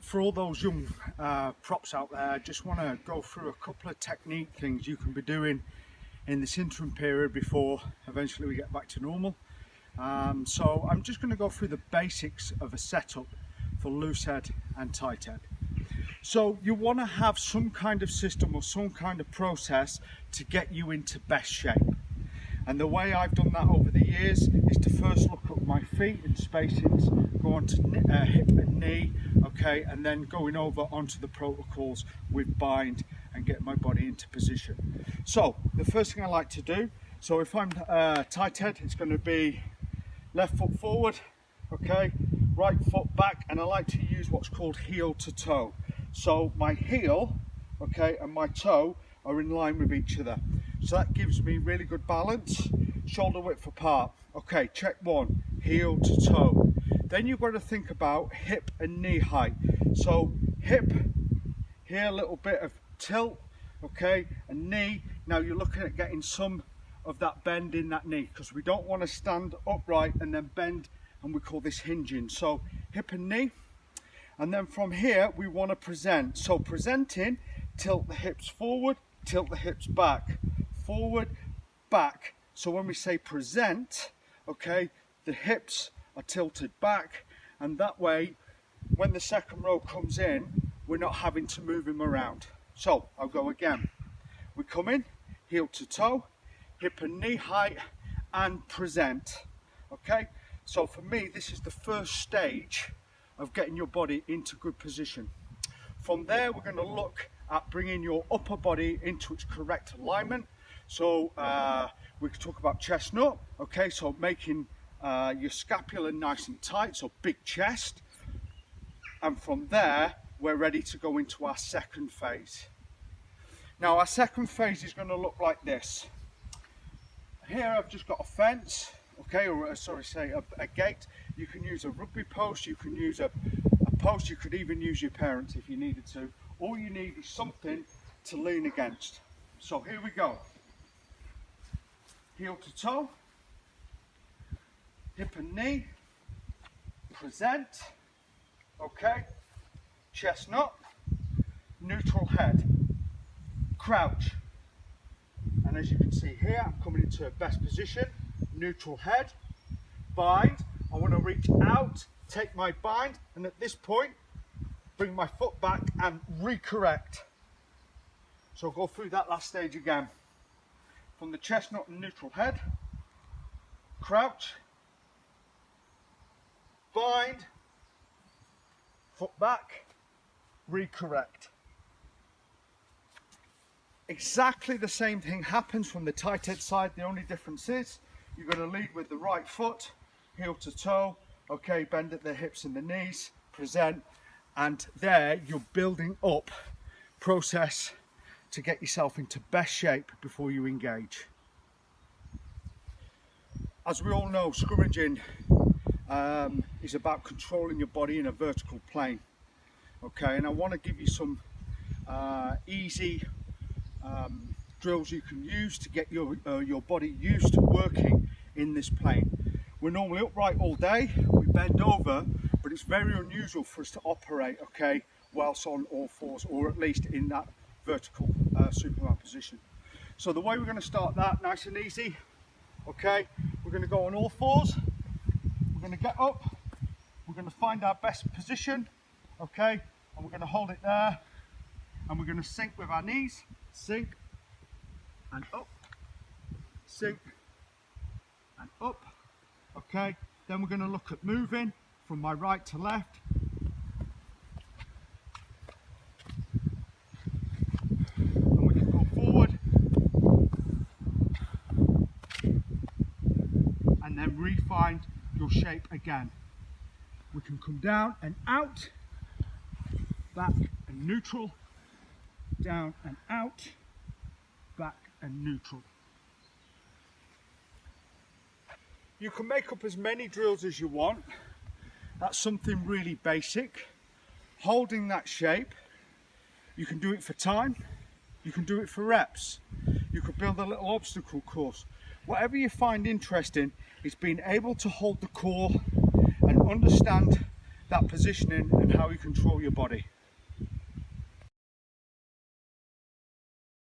For all those young props out there, I just want to go through a couple of technique things you can be doing in this interim period before eventually we get back to normal. So I'm just going to go through the basics of a setup for loose head and tight head. So you want to have some kind of system or some kind of process to get you into best shape. And the way I've done that over the years is to first look at my feet and spacings, go on to hip and knee, okay, and then going over onto the protocols with bind and get my body into position. So the first thing I like to do, so if I'm tight head, it's going to be left foot forward, okay, right foot back, and I like to use what's called heel to toe. So my heel, okay, and my toe are in line with each other. So that gives me really good balance, shoulder width apart. Okay, check one, heel to toe. Then you've got to think about hip and knee height. So hip, here a little bit of tilt, okay, and knee. Now you're looking at getting some of that bend in that knee, because we don't want to stand upright and then bend, and we call this hinging. So hip and knee. And then from here we want to present. So presenting, tilt the hips forward, tilt the hips back, forward, back. So when we say present, okay, the hips are tilted back, and that way when the second row comes in, we're not having to move him around. So I'll go again. We come in, heel to toe, hip and knee height, and present. Okay, so for me this is the first stage of getting your body into good position. From there we're going to look at bringing your upper body into its correct alignment. So we could talk about chestnut, okay, so making your scapula nice and tight, so big chest. And from there we're ready to go into our second phase. Now our second phase is going to look like this. Here I've just got a fence, okay, or sorry, say a gate. You can use a rugby post, you can use a post, you could even use your parents if you needed to. All you need is something to lean against. So here we go. Heel to toe, hip and knee, present, okay, chestnut, neutral head, crouch. And as you can see here, I'm coming into a best position, neutral head, bind. I want to reach out, take my bind, and at this point, bring my foot back and recorrect. So I'll go through that last stage again. From the chestnut and neutral head, crouch, bind, foot back, recorrect. Exactly the same thing happens from the tight head side. The only difference is you're going to lead with the right foot, heel to toe, okay, bend at the hips and the knees, present, and there you're building up process to get yourself into best shape before you engage. As we all know, scrummaging is about controlling your body in a vertical plane, okay, and I want to give you some easy drills you can use to get your body used to working in this plane. We're normally upright all day, we bend over, but it's very unusual for us to operate, okay, whilst on all fours, or at least in that vertical Superman position. So the way we're going to start that, nice and easy, okay, we're going to go on all fours, we're going to get up, we're going to find our best position, okay, and we're going to hold it there, and we're going to sink with our knees, sink and up, sink and up, okay. Then we're going to look at moving from my right to left, and we can go forward and then refine your shape again. We can come down and out, back and neutral, down and out, back and neutral. You can make up as many drills as you want. That's something really basic. Holding that shape, you can do it for time, you can do it for reps, you could build a little obstacle course. Whatever you find interesting is being able to hold the core and understand that positioning and how you control your body.